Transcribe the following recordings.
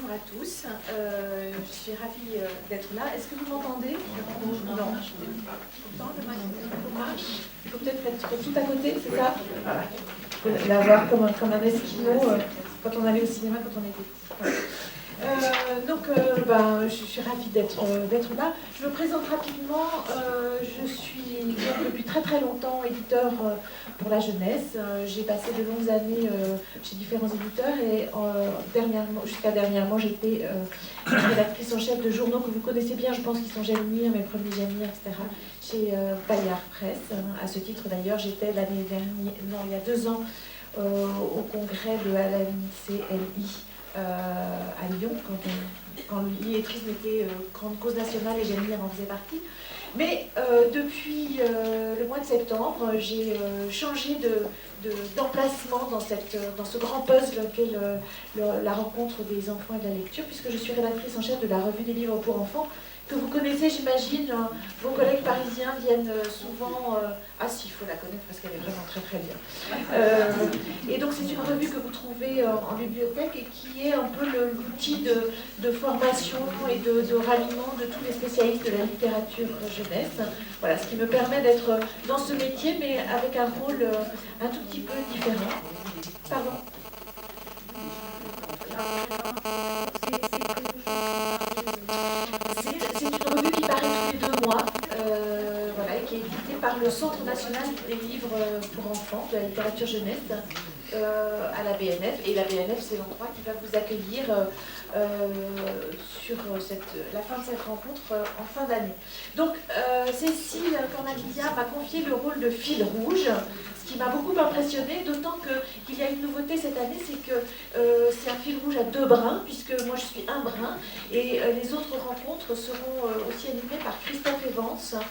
bonjour à tous. Je suis ravie d'être là. Est-ce que vous m'entendez? Non. Pourtant, le micro marche. Il faut peut-être être tout à côté, c'est ça? Voilà. Il faut l'avoir comme un esquimau quand on allait au cinéma quand on était petit. Je suis ravie d'être là. Je me présente rapidement. Je suis depuis très très longtemps éditeur pour la jeunesse. J'ai passé de longues années chez différents éditeurs et jusqu'à dernièrement j'étais rédactrice en chef de journaux que vous connaissez bien, je pense, qui sont Gelmir, mes premiers Gelmir, etc. chez Bayard Presse. À ce titre d'ailleurs, j'étais l'année dernière, non, il y a 2 ans, au congrès de l'ANCLI. À Lyon, quand l'illettrisme était grande cause nationale et Gelmir en faisait partie. Mais depuis le mois de septembre, j'ai changé d'emplacement dans ce grand puzzle qu'est la rencontre des enfants et de la lecture, puisque je suis rédactrice en chef de la revue des livres pour enfants, que vous connaissez, j'imagine. Vos collègues parisiens viennent souvent... Ah si, il faut la connaître parce qu'elle est vraiment très très bien. Et donc c'est une revue que vous trouvez en bibliothèque et qui est un peu l'outil de formation et de ralliement de tous les spécialistes de la littérature jeunesse. Voilà, ce qui me permet d'être dans ce métier, mais avec un rôle un tout petit peu différent. Pardon. C'est une revue qui paraît tous les 2 mois, et qui est éditée par le Centre national des livres pour enfants, de la littérature jeunesse, à la BNF. Et la BNF, c'est l'endroit qui va vous accueillir sur la fin de cette rencontre en fin d'année. Donc, Cécile Cornaglia m'a confié le rôle de fil rouge, ce qui m'a beaucoup impressionnée, d'autant qu'il y a une nouveauté cette année, c'est que c'est un fil rouge à 2 brins, puisque moi je suis un brin, et les autres rencontres seront aussi animées par Christophe Evans,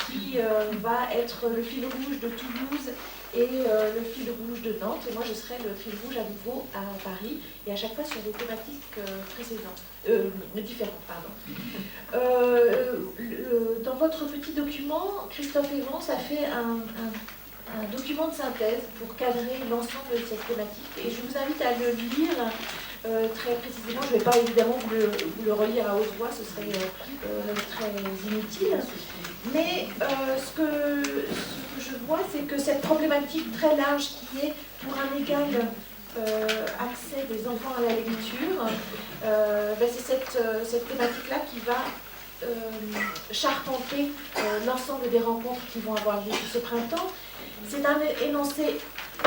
qui va être le fil rouge de Toulouse et le fil rouge de Nantes, et moi je serai le fil rouge à nouveau à Paris, et à chaque fois sur des thématiques différentes. Dans votre petit document, Christophe Evans a fait un document de synthèse pour cadrer l'ensemble de cette thématique, et je vous invite à le lire très précisément. Je ne vais pas évidemment vous le relire à haute voix, ce serait très inutile, mais ce que je vois, c'est que cette problématique très large qui est pour un égal accès des enfants à la lecture, c'est cette thématique-là qui va charpenter l'ensemble des rencontres qui vont avoir lieu ce printemps. C'est un énoncé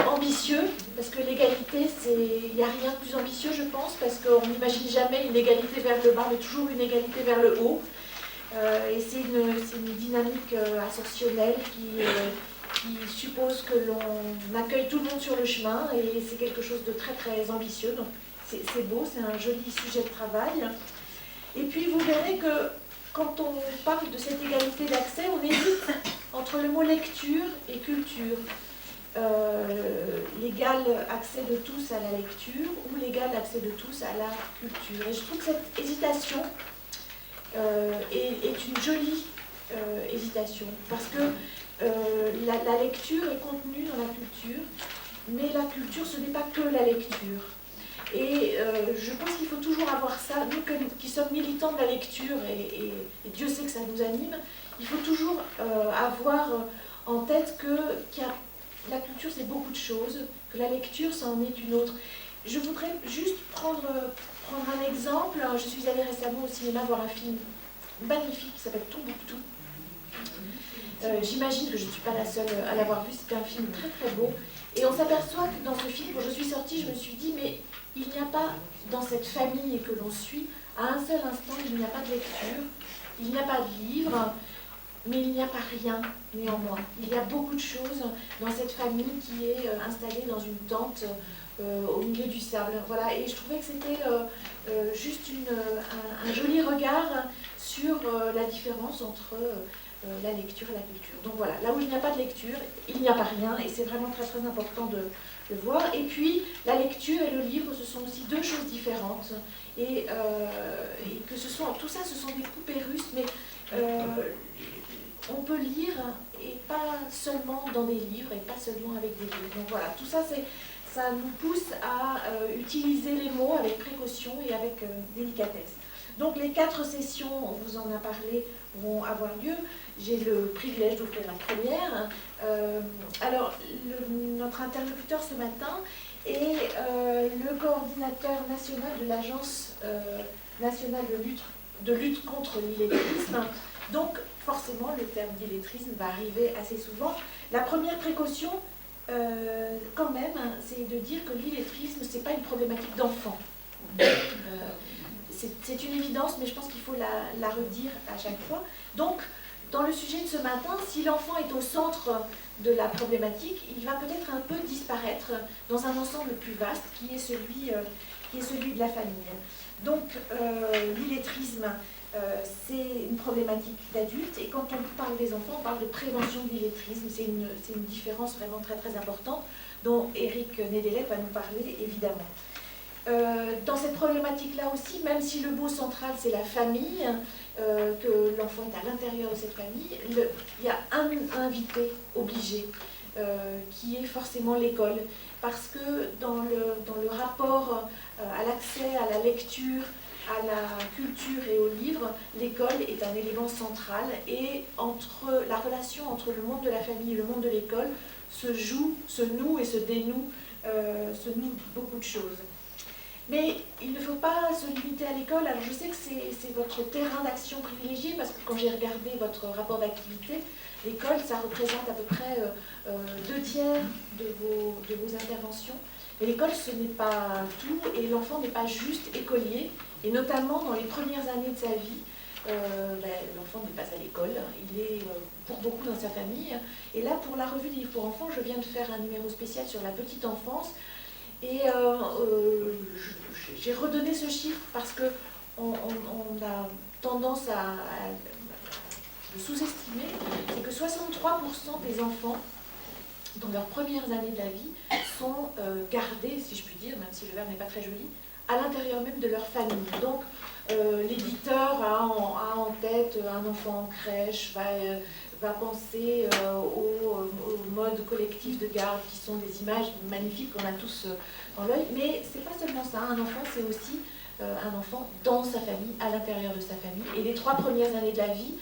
ambitieux, parce que l'égalité, il n'y a rien de plus ambitieux, je pense, parce qu'on n'imagine jamais une égalité vers le bas, mais toujours une égalité vers le haut. Et c'est une dynamique ascensionnelle qui suppose que l'on accueille tout le monde sur le chemin, et c'est quelque chose de très très ambitieux. Donc c'est beau, c'est un joli sujet de travail. Et puis vous verrez que quand on parle de cette égalité d'accès, on hésite entre le mot lecture et culture. L'égal accès de tous à la lecture ou l'égal accès de tous à la culture. Et je trouve que cette hésitation est une jolie hésitation, parce que la lecture est contenue dans la culture, mais la culture, ce n'est pas que la lecture. Et je pense qu'il faut toujours avoir ça, nous qui sommes militants de la lecture, et Dieu sait que ça nous anime, il faut toujours avoir en tête que la culture c'est beaucoup de choses, que la lecture ça en est une autre. Je voudrais juste prendre un exemple. Je suis allée récemment au cinéma voir un film magnifique qui s'appelle Tombouctou. J'imagine que je ne suis pas la seule à l'avoir vu, c'était un film très très beau. Et on s'aperçoit que dans ce film, quand je suis sortie, je me suis dit, mais il n'y a pas, dans cette famille que l'on suit, à un seul instant, il n'y a pas de lecture, il n'y a pas de livre, mais il n'y a pas rien néanmoins. Il y a beaucoup de choses dans cette famille qui est installée dans une tente au milieu du sable. Voilà. Et je trouvais que c'était juste un joli regard sur la différence entre la lecture et la culture. Donc voilà, là où il n'y a pas de lecture, il n'y a pas rien, et c'est vraiment très très important de le voir. Et puis la lecture et le livre, ce sont aussi 2 choses différentes, et que tout ça, ce sont des poupées russes, mais on peut lire, et pas seulement dans des livres, et pas seulement avec des livres. Donc voilà, tout ça ça nous pousse à utiliser les mots avec précaution et avec délicatesse. Donc les 4 sessions, on vous en a parlé, vont avoir lieu. J'ai le privilège d'ouvrir la première. Alors, notre interlocuteur ce matin est le coordinateur national de l'Agence nationale de lutte contre l'illettrisme. Donc, forcément, le terme d'illettrisme va arriver assez souvent. La première précaution, quand même, c'est de dire que l'illettrisme, ce n'est pas une problématique d'enfant. C'est une évidence, mais je pense qu'il faut la redire à chaque fois. Donc, dans le sujet de ce matin, si l'enfant est au centre de la problématique, il va peut-être un peu disparaître dans un ensemble plus vaste qui est celui de la famille. Donc, l'illettrisme, c'est une problématique d'adultes, et quand on parle des enfants, on parle de prévention de l'illettrisme. C'est une différence vraiment très très importante dont Éric Nedelec va nous parler évidemment. Dans cette problématique-là aussi, même si le mot central c'est la famille, que l'enfant est à l'intérieur de cette famille, il y a un invité obligé qui est forcément l'école, parce que dans le rapport à l'accès à la lecture, à la culture et au livre, l'école est un élément central, et la relation entre le monde de la famille et le monde de l'école se noue et se dénoue beaucoup de choses. Mais il ne faut pas se limiter à l'école. Alors je sais que c'est votre terrain d'action privilégié, parce que quand j'ai regardé votre rapport d'activité, l'école, ça représente à peu près 2 tiers de vos interventions. Et l'école, ce n'est pas tout, et l'enfant n'est pas juste écolier, et notamment dans les premières années de sa vie, l'enfant n'est pas à l'école, il est pour beaucoup dans sa famille. Et là, pour la revue des livres pour enfants, je viens de faire un numéro spécial sur la petite enfance. Et j'ai redonné ce chiffre parce qu'on a tendance à le sous-estimer. C'est que 63% des enfants, dans leurs premières années de la vie, sont gardés, si je puis dire, même si le verbe n'est pas très joli, à l'intérieur même de leur famille. Donc, l'éditeur a en tête un enfant en crèche, va penser au mode collectif de garde, qui sont des images magnifiques qu'on a tous dans l'œil. Mais c'est pas seulement ça, un enfant, c'est aussi un enfant dans sa famille, à l'intérieur de sa famille. Et les 3 premières années de la vie,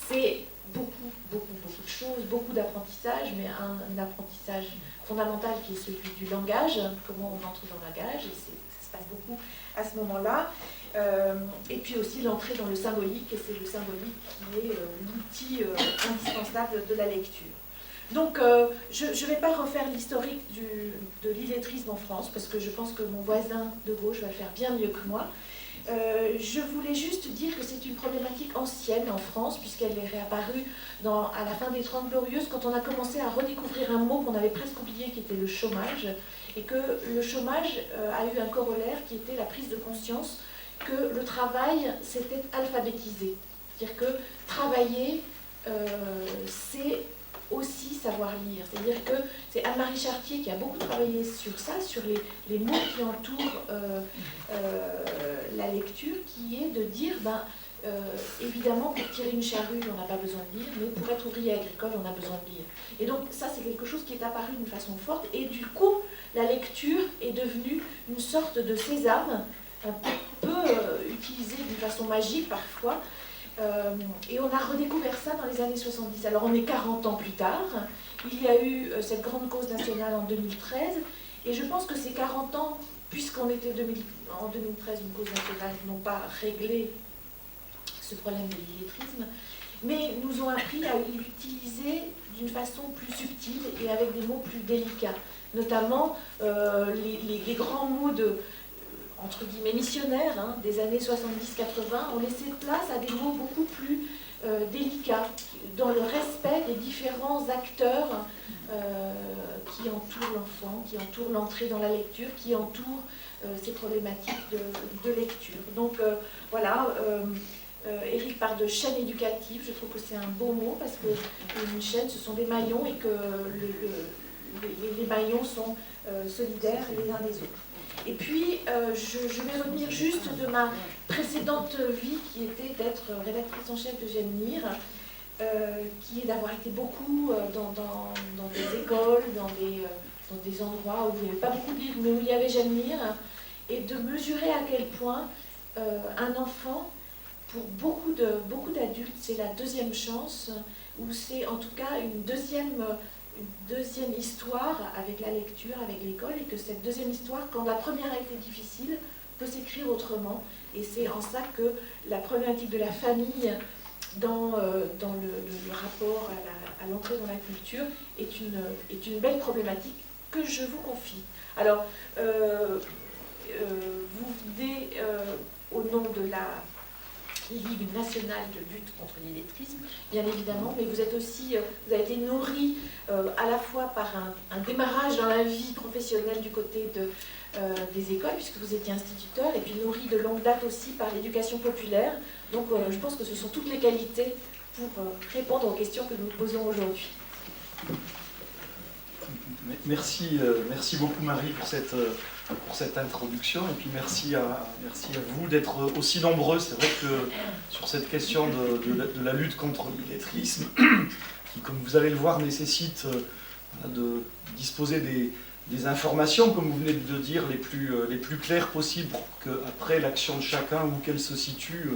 c'est beaucoup de choses, beaucoup d'apprentissage, mais un apprentissage fondamental qui est celui du langage, comment on entre dans le langage, et ça se passe beaucoup à ce moment-là. Et puis aussi l'entrée dans le symbolique, et c'est le symbolique qui est l'outil indispensable de la lecture. Donc je ne vais pas refaire l'historique de l'illettrisme en France, parce que je pense que mon voisin de gauche va le faire bien mieux que moi. Je voulais juste dire que c'est une problématique ancienne en France, puisqu'elle est réapparue à la fin des 30 Glorieuses, quand on a commencé à redécouvrir un mot qu'on avait presque oublié, qui était le chômage, et que le chômage a eu un corollaire qui était la prise de conscience que le travail s'était alphabétisé. C'est-à-dire que travailler, c'est aussi savoir lire. C'est-à-dire que c'est Anne-Marie Chartier qui a beaucoup travaillé sur ça, sur les mots qui entourent la lecture, qui est de dire, évidemment, pour tirer une charrue, on n'a pas besoin de lire, mais pour être ouvrier agricole, on a besoin de lire. Et donc ça, c'est quelque chose qui est apparu d'une façon forte, et du coup, la lecture est devenue une sorte de sésame, un peu utilisé d'une façon magique parfois, et on a redécouvert ça dans les années 70. Alors on est 40 ans plus tard, il y a eu cette grande cause nationale en 2013, et je pense que ces 40 ans, puisqu'on était en 2013 une cause nationale, n'ont pas réglé ce problème de l'illettrisme, mais nous ont appris à l'utiliser d'une façon plus subtile et avec des mots plus délicats. Notamment les grands mots entre guillemets missionnaires des années 70-80 ont laissé place à des mots beaucoup plus délicats, dans le respect des différents acteurs qui entourent l'enfant, qui entourent l'entrée dans la lecture, qui entourent ces problématiques de lecture. Donc voilà, Éric parle de chaîne éducative, je trouve que c'est un beau mot, parce qu'une chaîne, ce sont des maillons, et que les maillons sont solidaires les uns des autres. Et puis, je vais revenir juste de ma précédente vie, qui était d'être rédactrice en chef de J'aime lire, qui est d'avoir été beaucoup dans des écoles, dans dans des endroits où il n'y avait pas beaucoup de livres, mais où il y avait J'aime lire, et de mesurer à quel point un enfant, pour beaucoup d'adultes, c'est la deuxième chance, ou c'est en tout cas une deuxième histoire avec la lecture, avec l'école, et que cette deuxième histoire, quand la première a été difficile, peut s'écrire autrement. Et c'est en ça que la problématique de la famille dans le rapport à l'entrée dans la culture est une belle problématique que je vous confie. Alors, vous venez au nom de la Ligue nationale de lutte contre l'illettrisme, bien évidemment, mais vous êtes aussi, vous avez été nourri à la fois par un démarrage dans la vie professionnelle du côté des écoles, puisque vous étiez instituteur, et puis nourri de longue date aussi par l'éducation populaire. Donc je pense que ce sont toutes les qualités pour répondre aux questions que nous posons aujourd'hui. Merci beaucoup Marie pour cette introduction, et puis merci à vous d'être aussi nombreux. C'est vrai que sur cette question de la lutte contre l'illettrisme, qui, comme vous allez le voir, nécessite de disposer des informations, comme vous venez de dire, les plus claires possibles, pour qu'après l'action de chacun, où qu'elle se situe,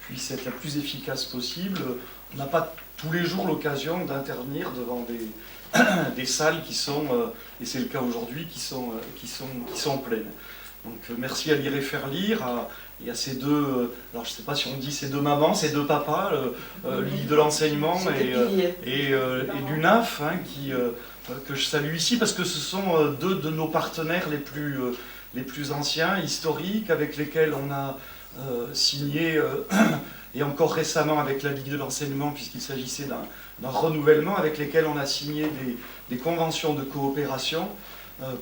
puisse être la plus efficace possible. On n'a pas tous les jours l'occasion d'intervenir devant des salles qui sont, et c'est le cas aujourd'hui, qui sont pleines. Donc merci à Lire et Faire Lire, et à ces deux, alors je ne sais pas si on dit ces deux mamans, ces deux papas, Ligue de l'enseignement et l'UNAF, hein, que je salue ici, parce que ce sont deux de nos partenaires les plus anciens, historiques, avec lesquels on a signé, et encore récemment avec la Ligue de l'enseignement, puisqu'il s'agissait d'un renouvellement, avec lesquels on a signé des conventions de coopération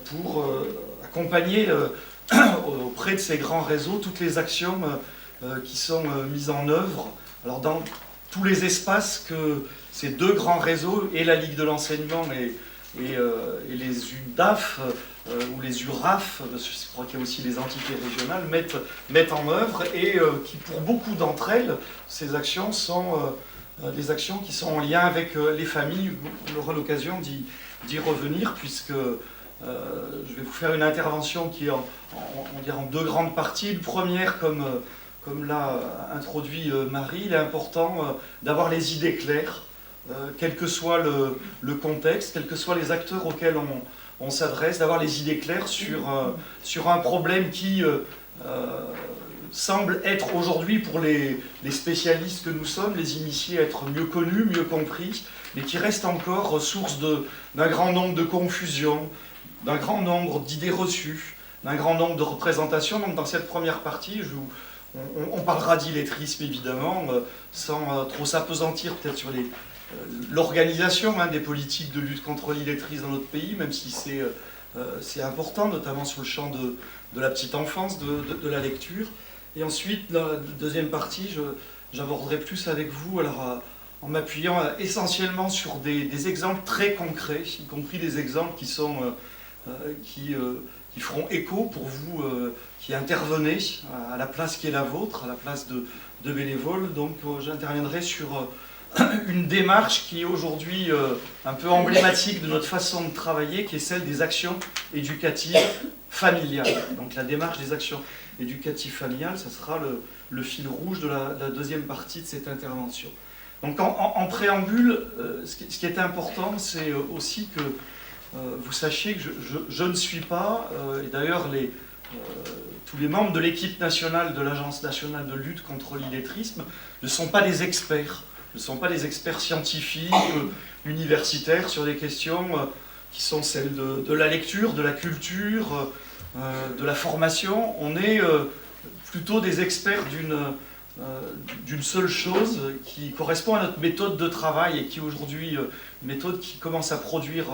pour accompagner auprès de ces grands réseaux toutes les actions qui sont mises en œuvre, alors dans tous les espaces que ces deux grands réseaux, et la Ligue de l'enseignement et les UDAF ou les URAF, je crois qu'il y a aussi les entités régionales, mettent en œuvre, et qui pour beaucoup d'entre elles, ces actions sont des actions qui sont en lien avec les familles. On aura l'occasion d'y revenir, puisque je vais vous faire une intervention qui est en deux grandes parties. Une première, comme l'a introduit Marie, il est important d'avoir les idées claires, quel que soit le contexte, quels que soient les acteurs auxquels on s'adresse, d'avoir les idées claires sur un problème qui semble être aujourd'hui, pour les spécialistes que nous sommes, les initiés, être mieux connus, mieux compris, mais qui reste encore source d'un grand nombre de confusions, d'un grand nombre d'idées reçues, d'un grand nombre de représentations. Donc dans cette première partie, on parlera d'illettrisme évidemment, sans trop s'appesantir peut-être sur l'organisation des politiques de lutte contre l'illettrisme dans notre pays, même si c'est important, notamment sur le champ de la petite enfance, de la lecture. Et ensuite, dans la deuxième partie, j'aborderai plus avec vous, alors en m'appuyant essentiellement sur des exemples très concrets, y compris des exemples qui feront écho pour vous qui intervenez à la place qui est la vôtre, à la place de bénévoles. Donc j'interviendrai sur une démarche qui est aujourd'hui un peu emblématique de notre façon de travailler, qui est celle des actions éducatives familiales. Donc la démarche des actions éducatives familiales, ça sera le fil rouge de la deuxième partie de cette intervention. Donc en préambule, ce qui est important, c'est aussi que vous sachiez que je ne suis pas, et d'ailleurs tous les membres de l'équipe nationale de l'Agence nationale de lutte contre l'illettrisme ne sont pas des experts. Ne sont pas des experts scientifiques, universitaires, sur des questions qui sont celles de la lecture, de la culture, de la formation. On est plutôt des experts d'une seule chose qui correspond à notre méthode de travail, et qui aujourd'hui, une méthode qui commence à produire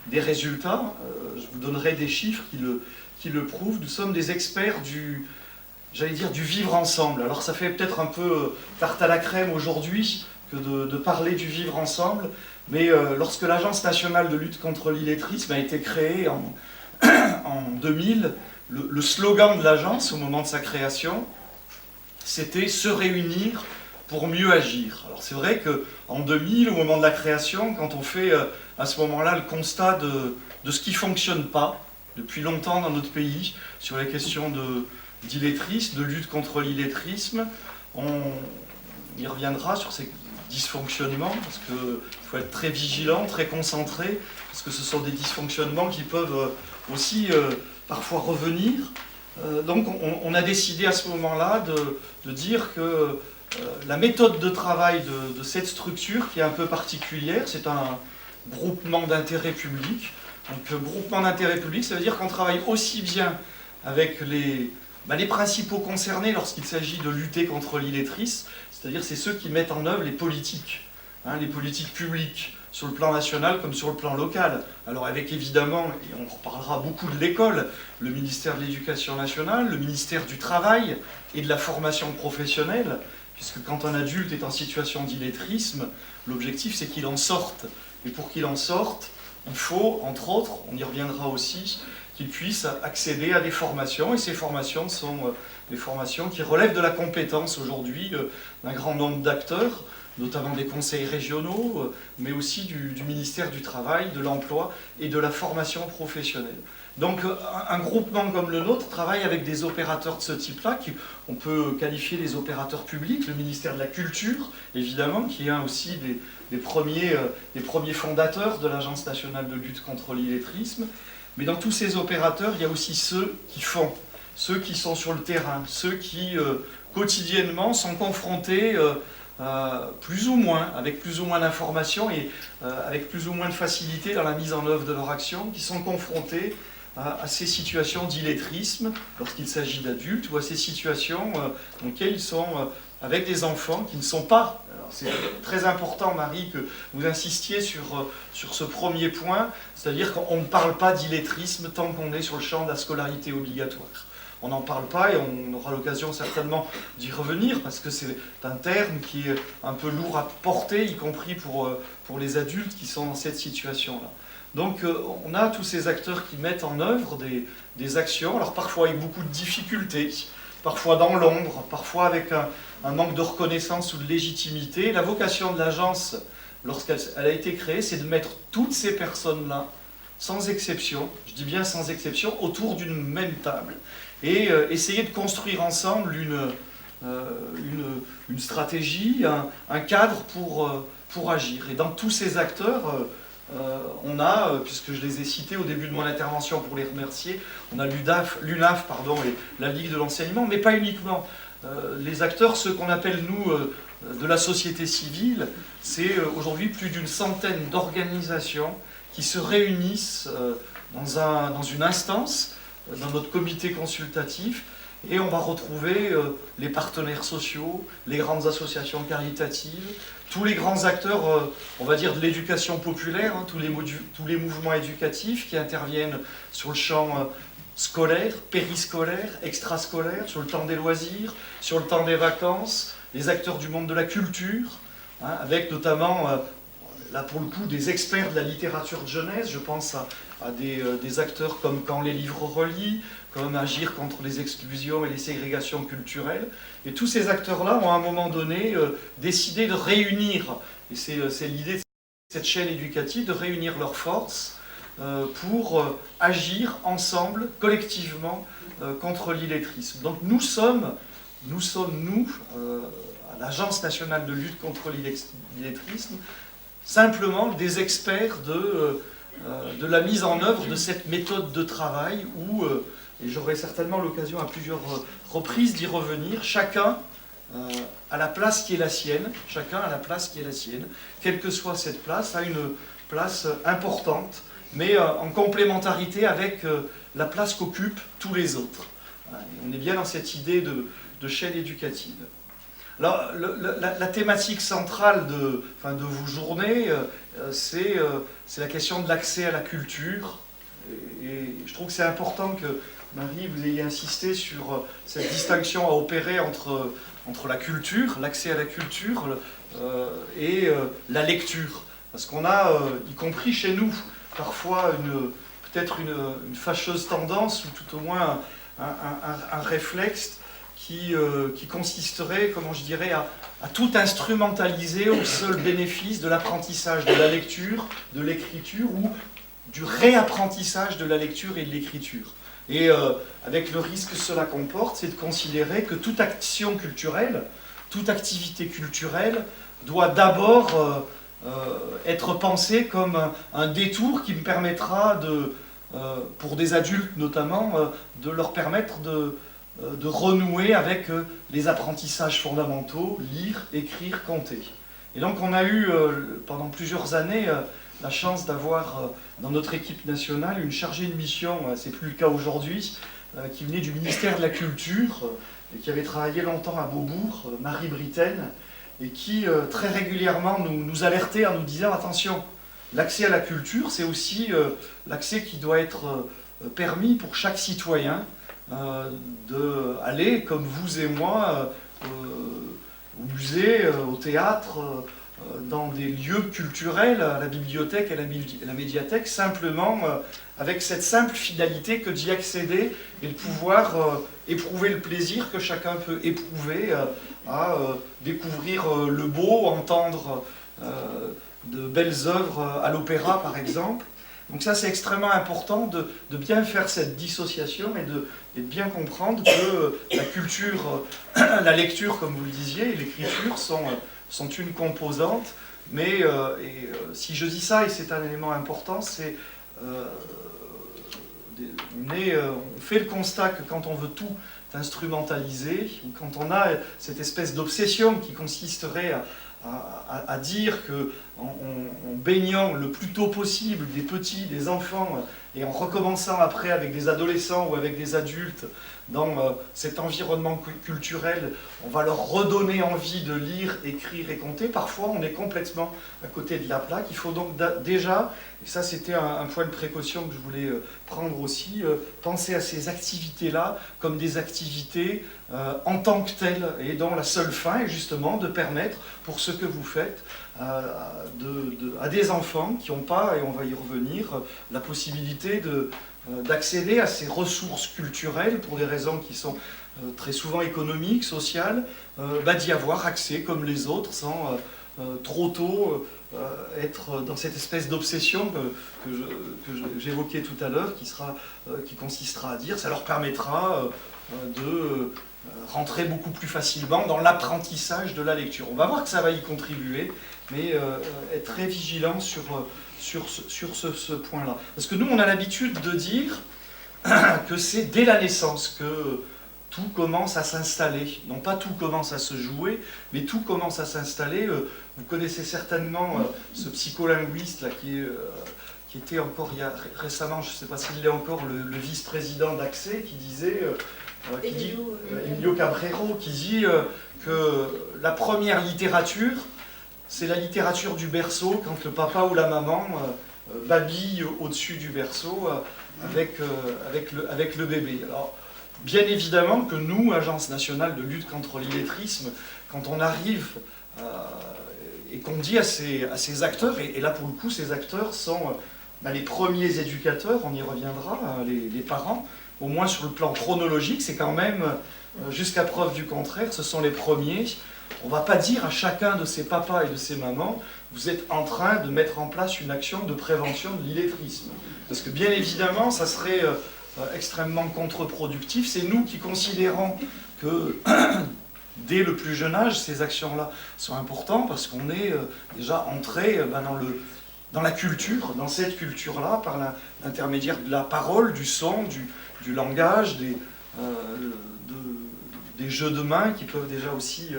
des résultats. Je vous donnerai des chiffres qui le prouvent. Nous sommes des experts du vivre ensemble. Alors ça fait peut-être un peu tarte à la crème aujourd'hui que de parler du vivre ensemble, mais lorsque l'Agence nationale de lutte contre l'illettrisme a été créée en 2000, le slogan de l'agence au moment de sa création, c'était « se réunir pour mieux agir ». Alors c'est vrai qu'en 2000, au moment de la création, quand on fait à ce moment-là le constat de ce qui ne fonctionne pas depuis longtemps dans notre pays sur les questions d'illettrisme, de lutte contre l'illettrisme. On y reviendra sur ces dysfonctionnements, parce qu'il faut être très vigilant, très concentré, parce que ce sont des dysfonctionnements qui peuvent aussi parfois revenir. Donc on a décidé à ce moment-là de dire que la méthode de travail de cette structure, qui est un peu particulière, c'est un groupement d'intérêt public. Donc groupement d'intérêt public, ça veut dire qu'on travaille aussi bien avec les principaux concernés lorsqu'il s'agit de lutter contre l'illettrisme, c'est-à-dire c'est ceux qui mettent en œuvre les politiques publiques, sur le plan national comme sur le plan local. Alors avec évidemment, et on reparlera beaucoup de l'école, le ministère de l'Éducation nationale, le ministère du Travail et de la formation professionnelle, puisque quand un adulte est en situation d'illettrisme, l'objectif c'est qu'il en sorte. Et pour qu'il en sorte, il faut, entre autres, on y reviendra aussi, qu'il puisse accéder à des formations, et ces formations sont des formations qui relèvent de la compétence aujourd'hui d'un grand nombre d'acteurs, notamment des conseils régionaux, mais aussi du ministère du Travail, de l'Emploi et de la formation professionnelle. Donc un groupement comme le nôtre travaille avec des opérateurs de ce type-là, on peut qualifier les opérateurs publics, le ministère de la Culture, évidemment, qui est un aussi des premiers fondateurs de l'Agence nationale de lutte contre l'illettrisme. Mais dans tous ces opérateurs, il y a aussi ceux qui font, ceux qui sont sur le terrain, ceux qui quotidiennement sont confrontés plus ou moins, avec plus ou moins d'informations et avec plus ou moins de facilité dans la mise en œuvre de leur action, qui sont confrontés à ces situations d'illettrisme lorsqu'il s'agit d'adultes ou à ces situations dans lesquelles ils sont avec des enfants qui ne sont pas. C'est très important, Marie, que vous insistiez sur ce premier point, c'est-à-dire qu'on ne parle pas d'illettrisme tant qu'on est sur le champ de la scolarité obligatoire. On n'en parle pas et on aura l'occasion certainement d'y revenir parce que c'est un terme qui est un peu lourd à porter, y compris pour les adultes qui sont dans cette situation-là. Donc on a tous ces acteurs qui mettent en œuvre des actions, alors parfois avec beaucoup de difficultés, parfois dans l'ombre, parfois avec un manque de reconnaissance ou de légitimité. La vocation de l'agence, lorsqu'elle a été créée, c'est de mettre toutes ces personnes-là, sans exception, je dis bien sans exception, autour d'une même table et essayer de construire ensemble une stratégie, un cadre pour agir. Et dans tous ces acteurs, on a, puisque je les ai cités au début de mon intervention pour les remercier, on a l'UNAF et la Ligue de l'enseignement, mais pas uniquement. Les acteurs, ceux qu'on appelle nous de la société civile, c'est aujourd'hui plus d'une centaine d'organisations qui se réunissent dans une instance, dans notre comité consultatif, et on va retrouver les partenaires sociaux, les grandes associations caritatives, tous les grands acteurs, on va dire, de l'éducation populaire, tous les mouvements éducatifs qui interviennent sur le champ scolaire, périscolaire, extrascolaire, sur le temps des loisirs, sur le temps des vacances, les acteurs du monde de la culture, avec notamment, là pour le coup, des experts de la littérature de jeunesse. Je pense à des acteurs comme Quand les livres relient, comme Agir contre les exclusions et les ségrégations culturelles. Et tous ces acteurs-là ont à un moment donné décidé de réunir, et c'est l'idée de cette chaîne éducative, de réunir leurs forces pour agir ensemble, collectivement, contre l'illettrisme. Donc nous sommes, à l'Agence nationale de lutte contre l'illettrisme, simplement des experts de la mise en œuvre de cette méthode de travail où, et j'aurai certainement l'occasion à plusieurs reprises d'y revenir, chacun a la place qui est la sienne, quelle que soit cette place, a une place importante, mais en complémentarité avec la place qu'occupent tous les autres. On est bien dans cette idée de chaîne éducative. Alors, la thématique centrale de vos journées, c'est la question de l'accès à la culture. Et je trouve que c'est important que, Marie, vous ayez insisté sur cette distinction à opérer entre la culture, l'accès à la culture et la lecture. Parce qu'on a, y compris chez nous, parfois peut-être une fâcheuse tendance, ou tout au moins un réflexe qui consisterait, comment je dirais, à tout instrumentaliser au seul bénéfice de l'apprentissage de la lecture, de l'écriture ou du réapprentissage de la lecture et de l'écriture. Et avec le risque que cela comporte, c'est de considérer que toute action culturelle, toute activité culturelle doit d'abord être pensée comme un détour qui me permettra pour des adultes notamment, de leur permettre de renouer avec les apprentissages fondamentaux, lire, écrire, compter. Et donc on a eu pendant plusieurs années la chance d'avoir dans notre équipe nationale une chargée de mission, c'est plus le cas aujourd'hui, qui venait du ministère de la Culture et qui avait travaillé longtemps à Beaubourg, Marie Britaine, et qui très régulièrement nous alertait en nous disant attention, l'accès à la culture, c'est aussi l'accès qui doit être permis pour chaque citoyen d'aller, comme vous et moi, au musée, au théâtre, dans des lieux culturels, à la bibliothèque, à la médiathèque, simplement avec cette simple finalité que d'y accéder et de pouvoir éprouver le plaisir que chacun peut éprouver à découvrir le beau, entendre de belles œuvres à l'opéra par exemple. Donc ça c'est extrêmement important de bien faire cette dissociation et de bien comprendre que la culture, la lecture comme vous le disiez, et l'écriture sont une composante, mais si je dis ça, et c'est un élément important, c'est on fait le constat que quand on veut tout instrumentaliser, ou quand on a cette espèce d'obsession qui consisterait à dire que en baignant le plus tôt possible des petits, des enfants, et en recommençant après avec des adolescents ou avec des adultes dans cet environnement culturel, on va leur redonner envie de lire, écrire et compter. Parfois on est complètement à côté de la plaque. Il faut donc déjà, et ça c'était un point de précaution que je voulais prendre aussi, penser à ces activités-là comme des activités en tant que telles, et dont la seule fin est justement de permettre, pour ce que vous faites, à des enfants qui n'ont pas, et on va y revenir, la possibilité d'accéder à ces ressources culturelles pour des raisons qui sont très souvent économiques, sociales, d'y avoir accès comme les autres sans trop tôt être dans cette espèce d'obsession que j'évoquais tout à l'heure, qui consistera à dire ça leur permettra de rentrer beaucoup plus facilement dans l'apprentissage de la lecture. On va voir que ça va y contribuer, mais être très vigilant sur ce point-là. Parce que nous, on a l'habitude de dire que c'est dès la naissance que tout commence à s'installer. Non pas tout commence à se jouer, mais tout commence à s'installer. Vous connaissez certainement ce psycholinguiste là, qui était encore il y a récemment, je ne sais pas s'il l'est encore, le vice-président d'Accès, qui disait... Emilio Cabrero, qui dit que la première littérature, c'est la littérature du berceau, quand le papa ou la maman babille au-dessus du berceau avec le bébé. Alors, bien évidemment que nous, Agence nationale de lutte contre l'illettrisme, quand on arrive et qu'on dit à ces acteurs, et là pour le coup ces acteurs sont les premiers éducateurs, on y reviendra, les parents, au moins sur le plan chronologique, c'est quand même, jusqu'à preuve du contraire, ce sont les premiers. On ne va pas dire à chacun de ces papas et de ces mamans, vous êtes en train de mettre en place une action de prévention de l'illettrisme. Parce que bien évidemment, ça serait extrêmement contre-productif. C'est nous qui considérons que, dès le plus jeune âge, ces actions-là sont importantes, parce qu'on est déjà entré dans la culture, dans cette culture-là, par l'intermédiaire de la parole, du son, du langage, des jeux de mains qui peuvent déjà aussi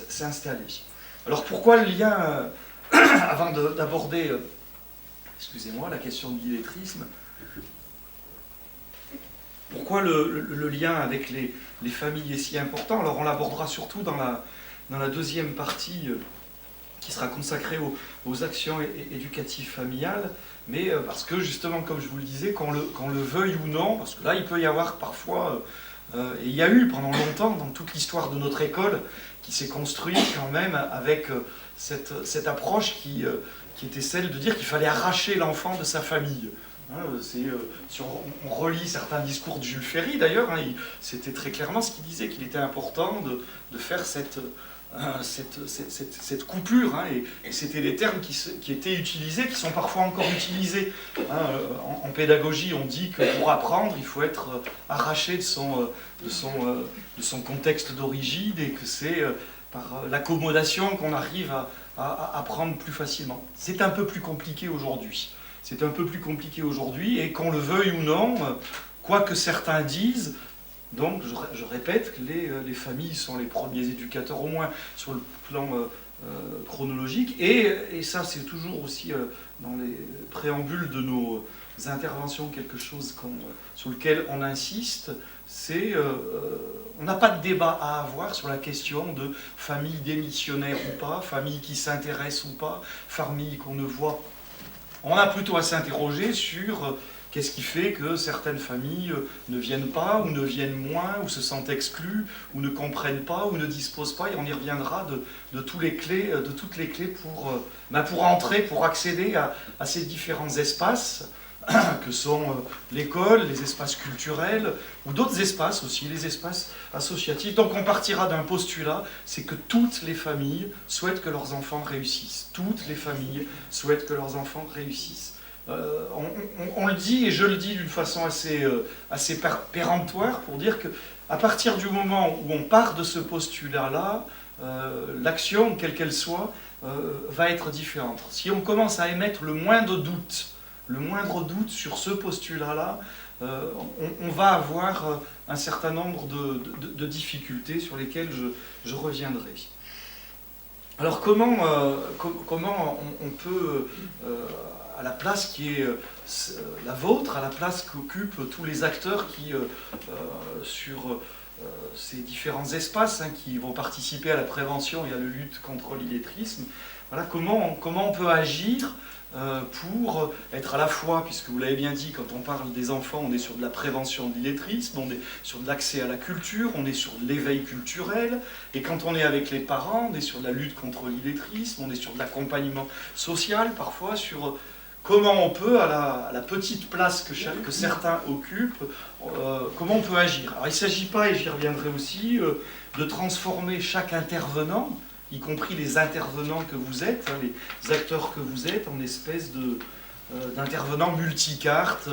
s'installer. Alors pourquoi le lien, avant d'aborder, excusez-moi, la question de l'illettrisme, pourquoi le lien avec les familles est si important? Alors on l'abordera surtout dans la deuxième partie qui sera consacrée aux actions éducatives familiales, mais parce que justement, comme je vous le disais, qu'on le veuille ou non, parce que là il peut y avoir parfois, et il y a eu pendant longtemps dans toute l'histoire de notre école, qui s'est construite quand même avec cette approche qui était celle de dire qu'il fallait arracher l'enfant de sa famille. Si on relit certains discours de Jules Ferry d'ailleurs, c'était très clairement ce qu'il disait, qu'il était important de faire cette cette coupure, hein, et c'était des termes qui étaient utilisés, qui sont parfois encore utilisés. Hein, en pédagogie, on dit que pour apprendre, il faut être arraché de son contexte d'origine, et que c'est par l'accommodation qu'on arrive à apprendre plus facilement. C'est un peu plus compliqué aujourd'hui. C'est un peu plus compliqué aujourd'hui, et qu'on le veuille ou non, quoi que certains disent, donc je répète que les familles sont les premiers éducateurs, au moins sur le plan chronologique, et ça c'est toujours aussi dans les préambules de nos interventions quelque chose sur lequel on insiste, c'est on n'a pas de débat à avoir sur la question de famille démissionnaire ou pas, famille qui s'intéresse ou pas, famille qu'on ne voit. On a plutôt à s'interroger sur qu'est-ce qui fait que certaines familles ne viennent pas, ou ne viennent moins, ou se sentent exclues, ou ne comprennent pas, ou ne disposent pas, et on y reviendra de toutes les clés pour entrer, pour accéder à ces différents espaces que sont l'école, les espaces culturels, ou d'autres espaces aussi, les espaces associatifs. Donc on partira d'un postulat, c'est que toutes les familles souhaitent que leurs enfants réussissent. Toutes les familles souhaitent que leurs enfants réussissent. On le dit, et je le dis d'une façon assez péremptoire, pour dire qu'à partir du moment où on part de ce postulat-là, l'action, quelle qu'elle soit, va être différente. Si on commence à émettre le moindre doute sur ce postulat-là, on va avoir un certain nombre de difficultés sur lesquelles je reviendrai. Alors comment on peut, à la place qui est la vôtre, à la place qu'occupent tous les acteurs qui, sur ces différents espaces, hein, qui vont participer à la prévention et à la lutte contre l'illettrisme, voilà, comment on peut agir pour être à la fois, puisque vous l'avez bien dit, quand on parle des enfants, on est sur de la prévention de l'illettrisme, on est sur de l'accès à la culture, on est sur de l'éveil culturel, et quand on est avec les parents, on est sur de la lutte contre l'illettrisme, on est sur de l'accompagnement social, parfois sur comment on peut, à la petite place que certains occupent, comment on peut agir. Alors il ne s'agit pas, et j'y reviendrai aussi, de transformer chaque intervenant, y compris les intervenants que vous êtes, hein, les acteurs que vous êtes, en espèce d'intervenants multicartes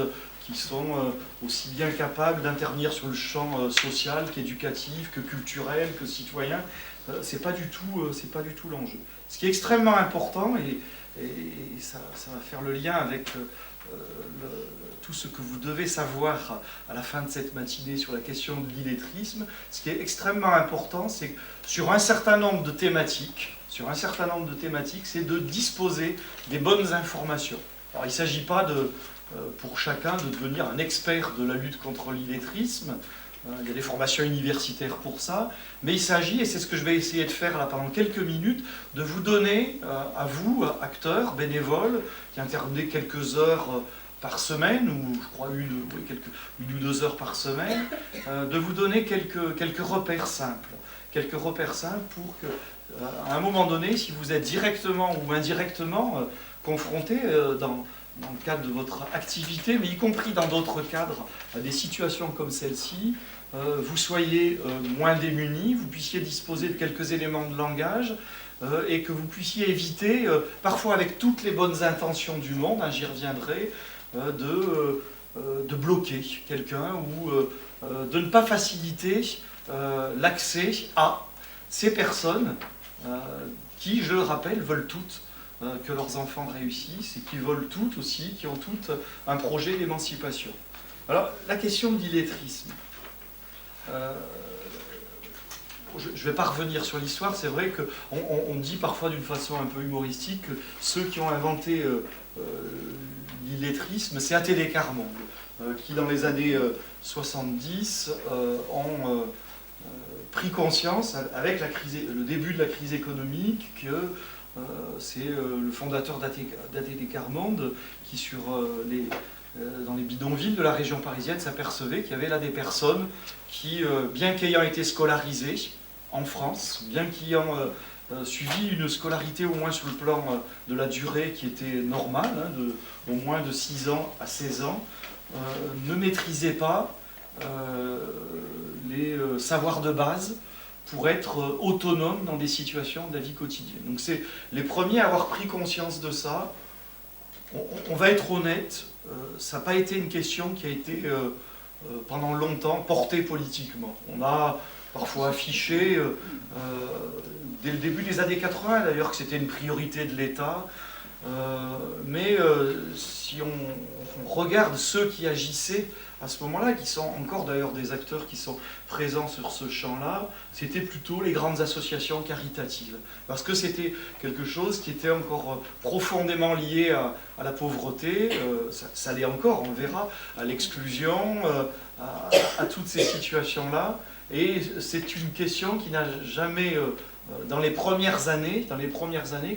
qui sont aussi bien capables d'intervenir sur le champ social qu'éducatif, que culturel, que citoyen. C'est pas du tout l'enjeu. Ce qui est extrêmement important, et ça va faire le lien avec tout ce que vous devez savoir à la fin de cette matinée sur la question de l'illettrisme, ce qui est extrêmement important, c'est que sur un certain nombre de thématiques, c'est de disposer des bonnes informations. Alors il ne s'agit pas pour chacun de devenir un expert de la lutte contre l'illettrisme. Il y a des formations universitaires pour ça, mais il s'agit, et c'est ce que je vais essayer de faire là pendant quelques minutes, de vous donner, à vous, acteurs, bénévoles, qui intervenez quelques heures par semaine, ou je crois une ou deux heures par semaine, de vous donner quelques repères simples. Quelques repères simples pour que, à un moment donné, si vous êtes directement ou indirectement confronté dans le cadre de votre activité, mais y compris dans d'autres cadres, à des situations comme celle-ci, vous soyez moins démunis, vous puissiez disposer de quelques éléments de langage, et que vous puissiez éviter, parfois avec toutes les bonnes intentions du monde, hein, j'y reviendrai, de bloquer quelqu'un ou de ne pas faciliter l'accès à ces personnes qui, je le rappelle, veulent toutes que leurs enfants réussissent, et qui veulent toutes aussi, qui ont toutes un projet d'émancipation. Alors, la question de l'illettrisme. Je ne vais pas revenir sur l'histoire, c'est vrai qu'on dit parfois d'une façon un peu humoristique que ceux qui ont inventé l'illettrisme, c'est Athée Descartes, qui dans les années 70 ont pris conscience, avec le début de la crise économique, que c'est le fondateur d'Athée Descartes qui, dans les bidonvilles de la région parisienne, s'apercevait qu'il y avait là des personnes qui, bien qu'ayant été scolarisées en France, bien qu'ayant suivi une scolarité au moins sur le plan de la durée qui était normale, hein, au moins de 6 ans à 16 ans, ne maîtrisaient pas les savoirs de base pour être autonome dans des situations de la vie quotidienne. Donc c'est les premiers à avoir pris conscience de ça. On va être honnête, ça n'a pas été une question qui a été pendant longtemps portée politiquement. On a parfois affiché, dès le début des années 80 d'ailleurs, que c'était une priorité de l'État. Mais si on regarde ceux qui agissaient à ce moment-là, qui sont encore d'ailleurs des acteurs qui sont présents sur ce champ-là, c'était plutôt les grandes associations caritatives. Parce que c'était quelque chose qui était encore profondément lié à la pauvreté, ça l'est encore, on le verra, à l'exclusion, à toutes ces situations-là. Et c'est une question qui n'a jamais, dans les premières années,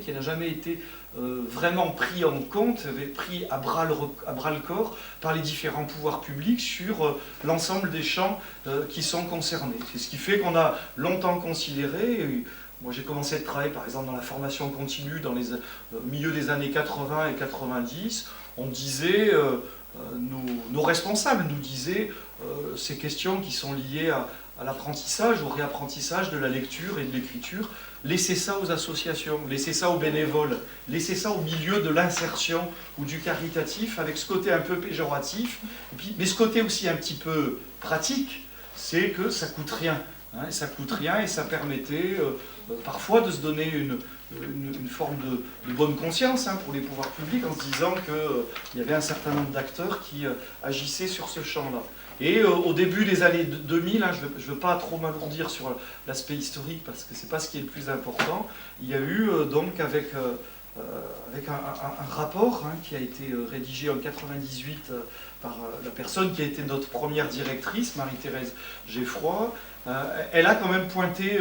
qui n'a jamais été vraiment pris en compte, pris à bras le corps par les différents pouvoirs publics sur l'ensemble des champs qui sont concernés. C'est ce qui fait qu'on a longtemps considéré, moi j'ai commencé à travailler par exemple dans la formation continue dans les milieu des années 80 et 90, on disait, nos responsables nous disaient ces questions qui sont liées à l'apprentissage, au réapprentissage de la lecture et de l'écriture, laissez ça aux associations, laissez ça aux bénévoles, laissez ça au milieu de l'insertion ou du caritatif, avec ce côté un peu péjoratif, mais ce côté aussi un petit peu pratique, c'est que ça coûte rien. Hein, ça coûte rien et ça permettait parfois de se donner une forme de bonne conscience pour les pouvoirs publics en se disant qu'il y avait un certain nombre d'acteurs qui agissaient sur ce champ-là. Et au début des années 2000, je ne veux pas trop m'alourdir sur l'aspect historique parce que ce n'est pas ce qui est le plus important, il y a eu donc avec un rapport qui a été rédigé en 1998 par la personne qui a été notre première directrice, Marie-Thérèse Geffroy. Elle a quand même pointé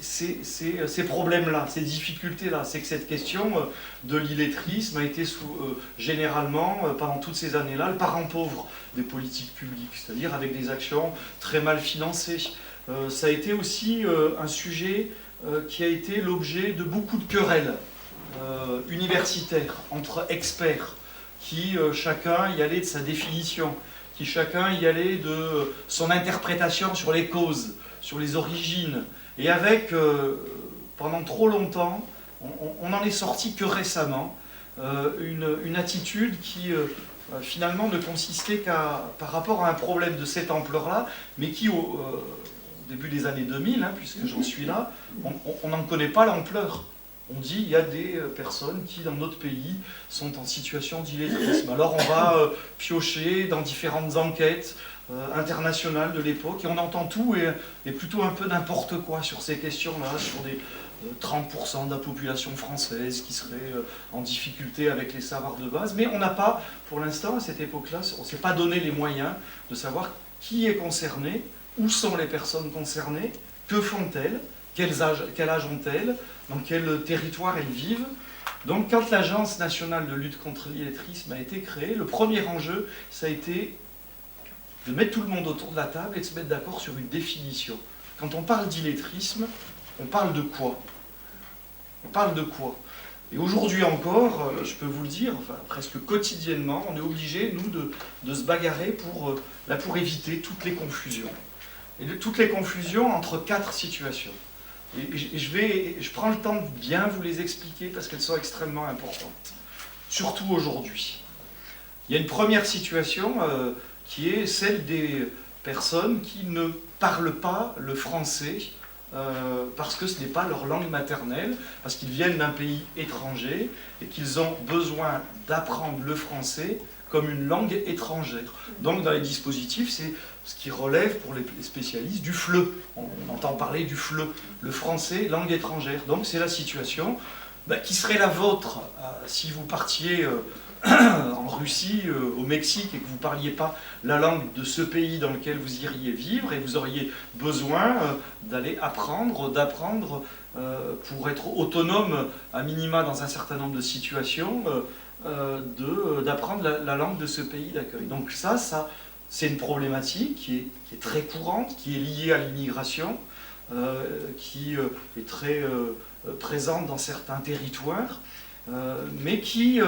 ces problèmes-là, ces difficultés-là. C'est que cette question de l'illettrisme a été généralement, pendant toutes ces années-là, le parent pauvre des politiques publiques, c'est-à-dire avec des actions très mal financées. Ça a été aussi un sujet qui a été l'objet de beaucoup de querelles universitaires entre experts qui chacun y allait de sa définition, qui chacun y allait de son interprétation sur les causes, sur les origines. Et avec, pendant trop longtemps, on n'en est sorti que récemment, une attitude qui finalement ne consistait par rapport à un problème de cette ampleur-là, mais qui au début des années 2000, puisque j'en suis là, on n'en connaît pas l'ampleur. On dit qu'il y a des personnes qui, dans notre pays, sont en situation d'illettrisme. Alors on va piocher dans différentes enquêtes internationales de l'époque, et on entend tout et plutôt un peu n'importe quoi sur ces questions-là, sur des 30% de la population française qui serait en difficulté avec les savoirs de base. Mais on n'a pas, pour l'instant, à cette époque-là, on ne s'est pas donné les moyens de savoir qui est concerné, où sont les personnes concernées, que font-elles, quel âge ont-elles, dans quel territoire elles vivent. Donc quand l'Agence nationale de lutte contre l'illettrisme a été créée, le premier enjeu, ça a été de mettre tout le monde autour de la table et de se mettre d'accord sur une définition. Quand on parle d'illettrisme, on parle de quoi? On parle de quoi? Et aujourd'hui encore, je peux vous le dire, enfin, presque quotidiennement, on est obligé, nous, de se bagarrer pour éviter toutes les confusions. Et toutes les confusions entre 4 situations. Et je prends le temps de bien vous les expliquer parce qu'elles sont extrêmement importantes, surtout aujourd'hui. Il y a une première situation qui est celle des personnes qui ne parlent pas le français parce que ce n'est pas leur langue maternelle, parce qu'ils viennent d'un pays étranger et qu'ils ont besoin d'apprendre le français comme une langue étrangère. Donc dans les dispositifs, c'est ce qui relève pour les spécialistes du FLE. On entend parler du FLE, le français langue étrangère. Donc c'est la situation qui serait la vôtre si vous partiez en Russie, au Mexique, et que vous ne parliez pas la langue de ce pays dans lequel vous iriez vivre, et vous auriez besoin d'aller d'apprendre pour être autonome à minima dans un certain nombre de situations, d'apprendre la langue de ce pays d'accueil. Donc ça c'est une problématique qui est très courante, qui est liée à l'immigration, qui est très présente dans certains territoires, mais qui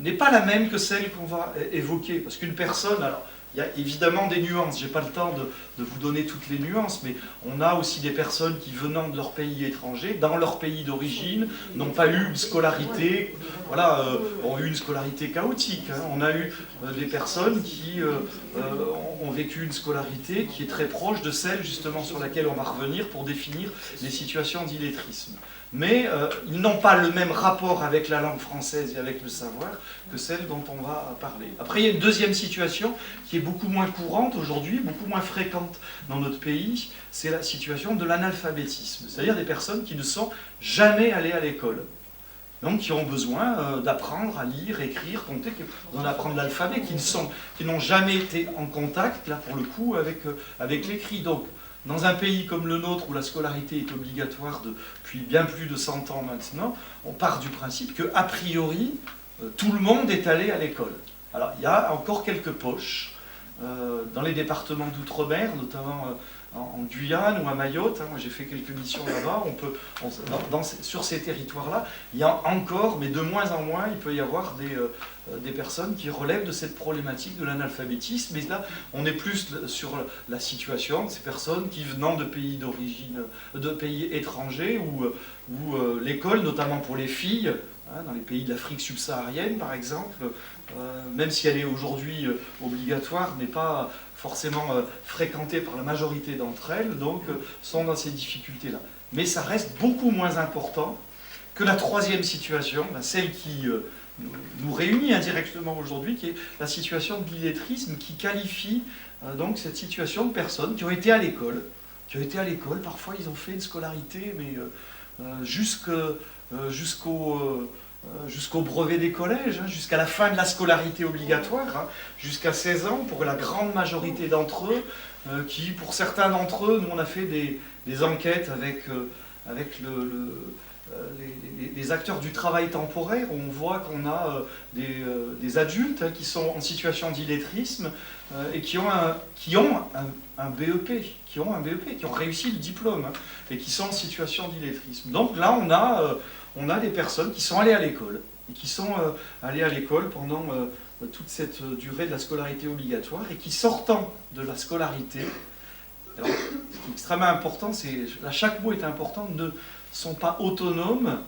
n'est pas la même que celle qu'on va évoquer. Parce qu'une personne, alors il y a évidemment des nuances. Je n'ai pas le temps de vous donner toutes les nuances, mais on a aussi des personnes qui, venant de leur pays étranger, dans leur pays d'origine, n'ont pas eu une scolarité, voilà, ont eu une scolarité chaotique. Hein. On a eu des personnes qui ont vécu une scolarité qui est très proche de celle justement sur laquelle on va revenir pour définir les situations d'illettrisme. Mais ils n'ont pas le même rapport avec la langue française et avec le savoir que celle dont on va parler. Après, il y a une deuxième situation qui est beaucoup moins courante aujourd'hui, beaucoup moins fréquente dans notre pays, c'est la situation de l'analphabétisme, c'est-à-dire des personnes qui ne sont jamais allées à l'école. Donc qui ont besoin d'apprendre à lire, écrire, compter, qui ont besoin d'apprendre l'alphabet, qui n'ont jamais été en contact, là pour le coup, avec l'écrit. Donc, dans un pays comme le nôtre, où la scolarité est obligatoire depuis bien plus de 100 ans maintenant, on part du principe que, a priori, tout le monde est allé à l'école. Alors, il y a encore quelques poches dans les départements d'outre-mer, notamment en Guyane ou à Mayotte. Hein, moi, j'ai fait quelques missions là-bas. Sur ces territoires-là, il y a encore, mais de moins en moins, il peut y avoir des personnes qui relèvent de cette problématique de l'analphabétisme. Mais là, on est plus sur la situation de ces personnes qui, venant de pays d'origine, de pays étrangers, où l'école, notamment pour les filles, hein, dans les pays de l'Afrique subsaharienne, par exemple, même si elle est aujourd'hui obligatoire, n'est pas forcément fréquentée par la majorité d'entre elles, donc sont dans ces difficultés-là. Mais ça reste beaucoup moins important que la troisième situation, celle qui nous réunit indirectement aujourd'hui, qui est la situation de l'illettrisme, qui qualifie donc cette situation de personnes qui ont été à l'école. Parfois ils ont fait une scolarité, mais jusqu'au brevet des collèges, hein, jusqu'à la fin de la scolarité obligatoire, hein, jusqu'à 16 ans pour la grande majorité d'entre eux, qui, pour certains d'entre eux, nous on a fait des enquêtes avec les acteurs du travail temporaire, où on voit qu'on a des adultes hein, qui sont en situation d'illettrisme et qui ont un BEP, qui ont réussi le diplôme, hein, et qui sont en situation d'illettrisme. Donc là, on a des personnes qui sont allées à l'école, et qui sont allées à l'école pendant toute cette durée de la scolarité obligatoire, et qui, sortant de la scolarité, alors, ce qui est extrêmement important, là chaque mot est important, ne sont pas autonomes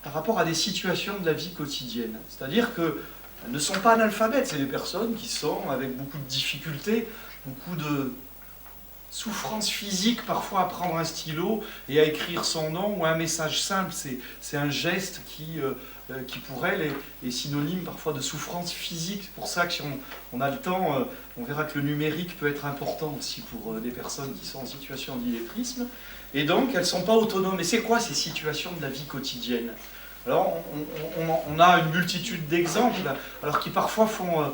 par rapport à des situations de la vie quotidienne. C'est-à-dire qu'elles ne sont pas analphabètes, c'est des personnes qui sont avec beaucoup de difficultés, beaucoup de souffrance physique parfois à prendre un stylo et à écrire son nom ou un message simple. C'est un geste qui pour elle est synonyme parfois de souffrance physique. C'est pour ça que si on a le temps, on verra que le numérique peut être important aussi pour des personnes qui sont en situation d'illettrisme. Et donc elles ne sont pas autonomes. Et c'est quoi ces situations de la vie quotidienne? Alors on a une multitude d'exemples, alors qui parfois font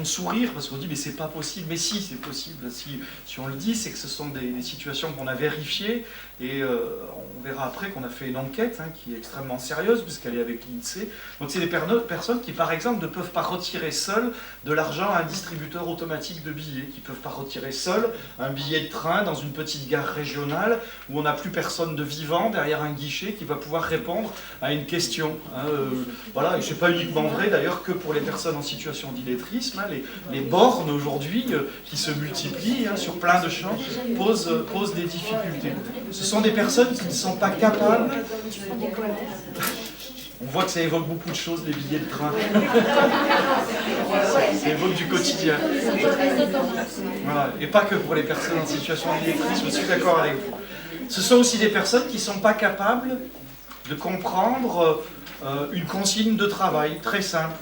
sourire, parce qu'on dit mais c'est pas possible. Mais si, c'est possible. Si on le dit, c'est que ce sont des situations qu'on a vérifiées, et on verra après qu'on a fait une enquête hein, qui est extrêmement sérieuse, puisqu'elle est avec l'INSEE. Donc c'est des personnes qui, par exemple, ne peuvent pas retirer seules de l'argent à un distributeur automatique de billets, qui ne peuvent pas retirer seules un billet de train dans une petite gare régionale, où on n'a plus personne de vivant derrière un guichet qui va pouvoir répondre à une question. Hein, voilà, et ce n'est pas uniquement vrai d'ailleurs que pour les personnes en situation d'illettrisme. Hein, les bornes aujourd'hui qui se multiplient hein, sur plein de champs posent des difficultés. Ce sont des personnes qui ne sont pas capables. On voit que ça évoque beaucoup de choses, les billets de train. Ça évoque du quotidien. Voilà. Et pas que pour les personnes en situation d'illettrisme, je suis d'accord avec vous. Ce sont aussi des personnes qui ne sont pas capables de comprendre une consigne de travail très simple,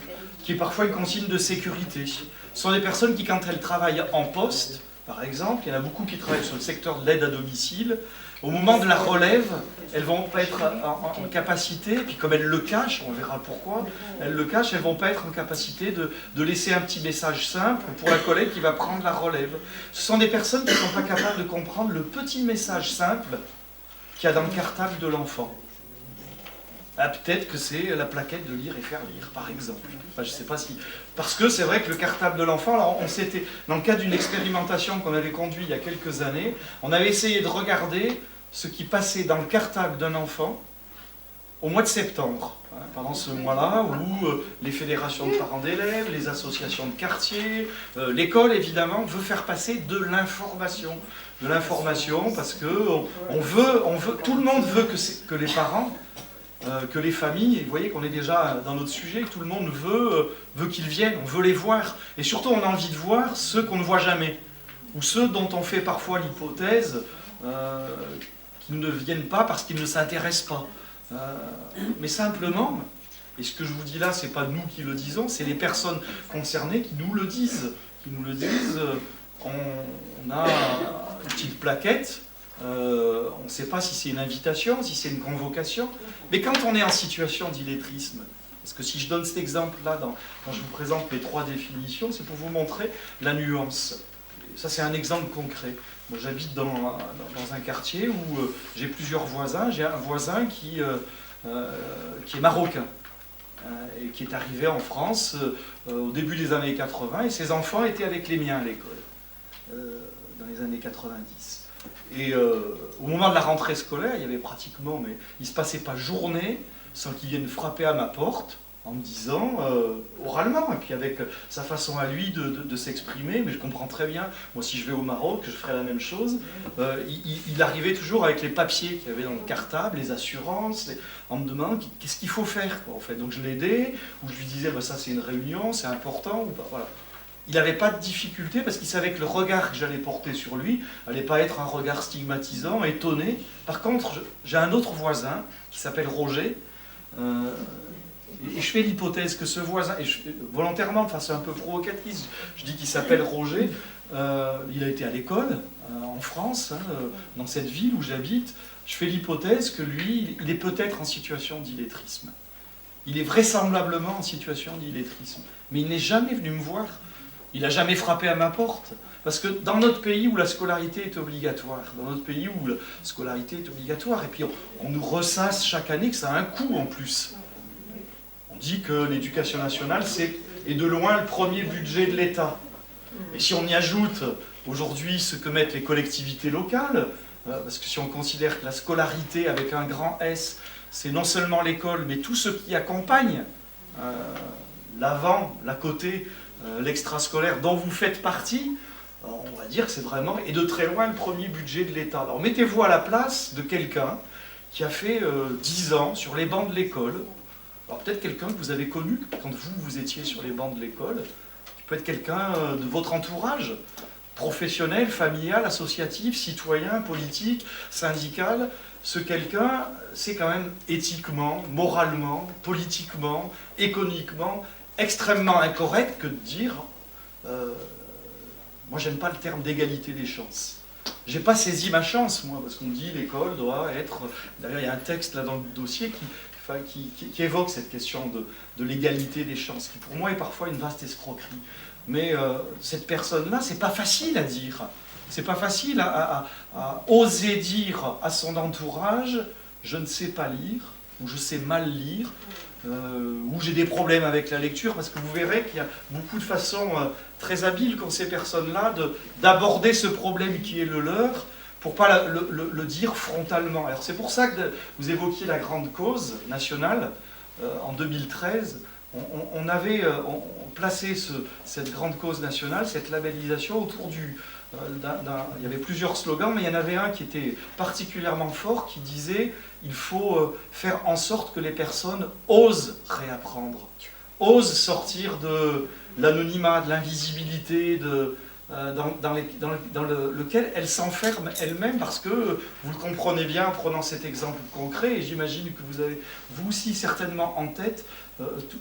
qui est parfois une consigne de sécurité. Ce sont des personnes qui, quand elles travaillent en poste, par exemple, il y en a beaucoup qui travaillent sur le secteur de l'aide à domicile, au moment de la relève, elles ne vont pas être en capacité, et puis comme elles le cachent, on verra pourquoi, elles le cachent, elles ne vont pas être en capacité de laisser un petit message simple pour la collègue qui va prendre la relève. Ce sont des personnes qui ne sont pas capables de comprendre le petit message simple qu'il y a dans le cartable de l'enfant. Ah, peut-être que c'est la plaquette de lire et faire lire, par exemple. Enfin, je ne sais pas si... Parce que c'est vrai que le cartable de l'enfant, alors on s'était, dans le cadre d'une expérimentation qu'on avait conduite il y a quelques années, on avait essayé de regarder ce qui passait dans le cartable d'un enfant au mois de septembre, hein, pendant ce mois-là où les fédérations de parents d'élèves, les associations de quartier, l'école évidemment veut faire passer de l'information. De l'information parce que tout le monde veut que les parents, que les familles, et vous voyez qu'on est déjà dans notre sujet, tout le monde veut qu'ils viennent, on veut les voir. Et surtout on a envie de voir ceux qu'on ne voit jamais, ou ceux dont on fait parfois l'hypothèse qu'ils ne viennent pas parce qu'ils ne s'intéressent pas. Mais simplement, et ce que je vous dis là, c'est pas nous qui le disons, c'est les personnes concernées qui nous le disent. On a une petite plaquette, on ne sait pas si c'est une invitation, si c'est une convocation, mais quand on est en situation d'illettrisme, parce que si je donne cet exemple-là, quand je vous présente les 3 définitions, c'est pour vous montrer la nuance. Ça, c'est un exemple concret. Moi, j'habite dans un quartier où j'ai plusieurs voisins. J'ai un voisin qui est marocain et qui est arrivé en France au début des années 80, et ses enfants étaient avec les miens à l'école, dans les années 90. Et au moment de la rentrée scolaire, il y avait pratiquement, mais il ne se passait pas journée sans qu'il vienne frapper à ma porte en me disant, oralement, et puis avec sa façon à lui de s'exprimer, mais je comprends très bien, moi si je vais au Maroc, je ferai la même chose, il arrivait toujours avec les papiers qu'il y avait dans le cartable, les assurances, en me demandant qu'est-ce qu'il faut faire, quoi, en fait. Donc je l'aidais, ou je lui disais, bah, ça c'est une réunion, c'est important, ou pas, voilà. Il n'avait pas de difficulté parce qu'il savait que le regard que j'allais porter sur lui n'allait pas être un regard stigmatisant, étonné. Par contre, j'ai un autre voisin qui s'appelle Roger, et je fais l'hypothèse que ce voisin, et volontairement de façon un peu provocatrice, je dis qu'il s'appelle Roger, il a été à l'école en France, hein, dans cette ville où j'habite, je fais l'hypothèse que lui, il est peut-être en situation d'illettrisme. Il est vraisemblablement en situation d'illettrisme. Mais il n'est jamais venu me voir. Il n'a jamais frappé à ma porte. Parce que dans notre pays où la scolarité est obligatoire, et puis on nous ressasse chaque année que ça a un coût en plus. On dit que l'éducation nationale, est de loin le premier budget de l'État. Et si on y ajoute aujourd'hui ce que mettent les collectivités locales, parce que si on considère que la scolarité avec un grand S, c'est non seulement l'école, mais tout ce qui accompagne l'avant, l'à côté, l'extrascolaire dont vous faites partie, on va dire que c'est vraiment, et de très loin, le premier budget de l'État. Alors mettez-vous à la place de quelqu'un qui a fait 10 ans sur les bancs de l'école. Alors peut-être quelqu'un que vous avez connu quand vous étiez sur les bancs de l'école, qui peut être quelqu'un de votre entourage, professionnel, familial, associatif, citoyen, politique, syndical. Ce quelqu'un, c'est quand même éthiquement, moralement, politiquement, économiquement, extrêmement incorrect que de dire moi j'aime pas le terme d'égalité des chances. J'ai pas saisi ma chance, moi, parce qu'on me dit l'école doit être... D'ailleurs, il y a un texte là dans le dossier qui évoque cette question de l'égalité des chances, qui pour moi est parfois une vaste escroquerie. Mais cette personne-là, c'est pas facile à dire. C'est pas facile à oser dire à son entourage « je ne sais pas lire » ou « je sais mal lire » ou « j'ai des problèmes avec la lecture », parce que vous verrez qu'il y a beaucoup de façons très habiles qu'ont ces personnes-là d'aborder ce problème qui est le leur pour ne pas le dire frontalement. Alors c'est pour ça que vous évoquiez la grande cause nationale. En 2013, on avait placé cette grande cause nationale, cette labellisation autour il y avait plusieurs slogans, mais il y en avait un qui était particulièrement fort, qui disait « il faut faire en sorte que les personnes osent réapprendre, osent sortir de l'anonymat, de l'invisibilité, dans lequel elles s'enferment elles-mêmes, parce que, vous le comprenez bien en prenant cet exemple concret, et j'imagine que vous avez vous aussi certainement en tête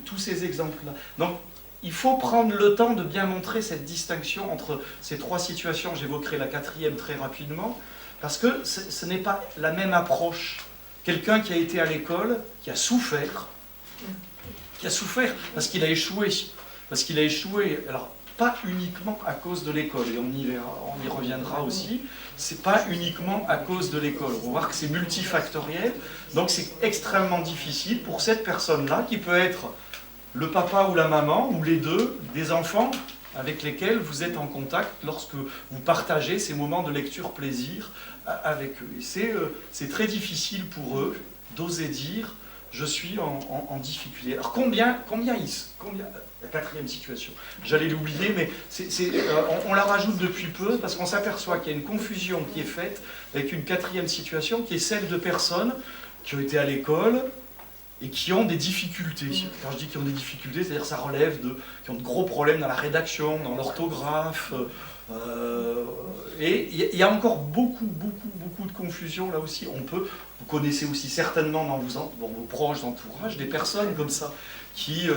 tous ces exemples-là. Donc, il faut prendre le temps de bien montrer cette distinction entre ces 3 situations. J'évoquerai la 4e très rapidement, parce que ce n'est pas la même approche. Quelqu'un qui a été à l'école, qui a souffert parce qu'il a échoué. Parce qu'il a échoué, alors pas uniquement à cause de l'école, et on y reviendra aussi, c'est pas uniquement à cause de l'école. On va voir que c'est multifactoriel, donc c'est extrêmement difficile pour cette personne-là, qui peut être le papa ou la maman, ou les deux, des enfants avec lesquels vous êtes en contact lorsque vous partagez ces moments de lecture plaisir avec eux. Et c'est très difficile pour eux d'oser dire je suis en difficulté. Alors combien la quatrième situation, j'allais l'oublier, mais on la rajoute depuis peu parce qu'on s'aperçoit qu'il y a une confusion qui est faite avec une quatrième situation qui est celle de personnes qui ont été à l'école et qui ont des difficultés. Quand je dis qu'ils ont des difficultés, c'est-à-dire que ça relève qui ont de gros problèmes dans la rédaction, dans l'orthographe, et il y a encore beaucoup de confusion là aussi. Vous connaissez aussi certainement dans vos proches entourages des personnes comme ça qui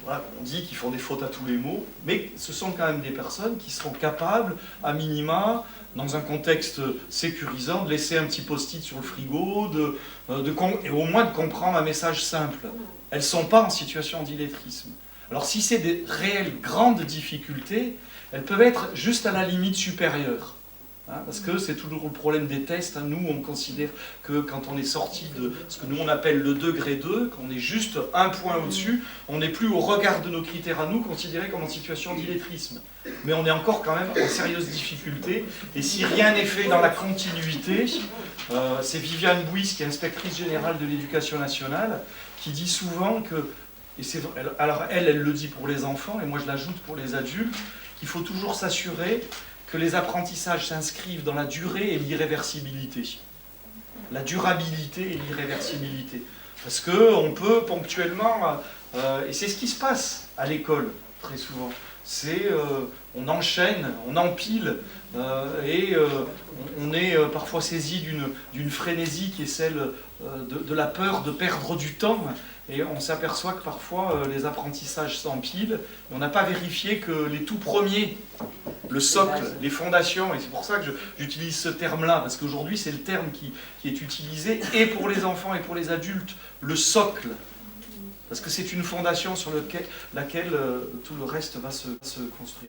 voilà, on dit qu'ils font des fautes à tous les mots, mais ce sont quand même des personnes qui seront capables, à minima, dans un contexte sécurisant, de laisser un petit post-it sur le frigo, et au moins de comprendre un message simple. Elles ne sont pas en situation d'illettrisme. Alors si c'est des réelles grandes difficultés, elles peuvent être juste à la limite supérieure. Parce que c'est toujours le problème des tests. Nous, on considère que quand on est sorti de ce que nous on appelle le degré 2, qu'on est juste un point au-dessus, on n'est plus au regard de nos critères à nous considérés comme en situation d'illettrisme. Mais on est encore quand même en sérieuse difficulté. Et si rien n'est fait dans la continuité, c'est Viviane Bouis, qui est inspectrice générale de l'éducation nationale, qui dit souvent que, alors elle le dit pour les enfants, et moi je l'ajoute pour les adultes, qu'il faut toujours s'assurer que les apprentissages s'inscrivent dans la durée et l'irréversibilité. La durabilité et l'irréversibilité. Parce qu'on peut ponctuellement, et c'est ce qui se passe à l'école très souvent, on enchaîne, on empile, et on est parfois saisi d'une frénésie qui est celle de la peur de perdre du temps. Et on s'aperçoit que parfois les apprentissages s'empilent, et on n'a pas vérifié que les tout premiers, le socle, les fondations, et c'est pour ça que j'utilise ce terme-là, parce qu'aujourd'hui c'est le terme qui est utilisé, et pour les enfants et pour les adultes, le socle, parce que c'est une fondation sur laquelle tout le reste va se construire.